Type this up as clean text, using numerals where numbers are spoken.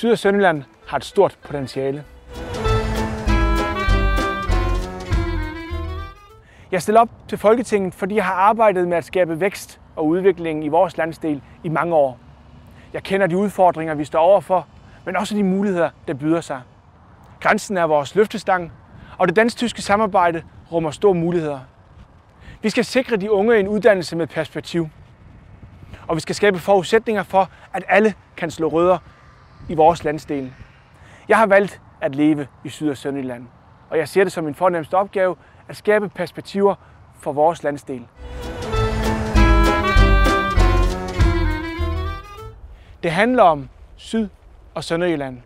Syd- og Sønderjylland har et stort potentiale. Jeg stiller op til Folketinget, fordi jeg har arbejdet med at skabe vækst og udvikling i vores landsdel i mange år. Jeg kender de udfordringer, vi står overfor, men også de muligheder, der byder sig. Grænsen er vores løftestang, og det dansk-tyske samarbejde rummer store muligheder. Vi skal sikre de unge en uddannelse med perspektiv. Og vi skal skabe forudsætninger for, at alle kan slå rødder i vores landsdel. Jeg har valgt at leve i Syd- og Sønderjylland, og jeg ser det som min fornemmeste opgave at skabe perspektiver for vores landsdel. Det handler om Syd- og Sønderjylland.